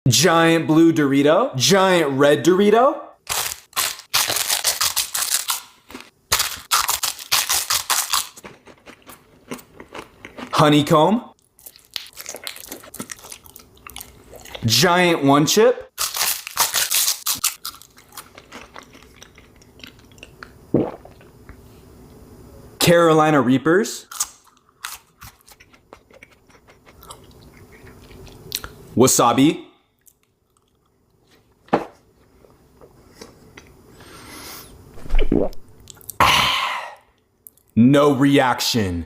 Giant blue Dorito. Giant red Dorito. Honeycomb. Giant one chip. Carolina Reapers. Wasabi. No reaction.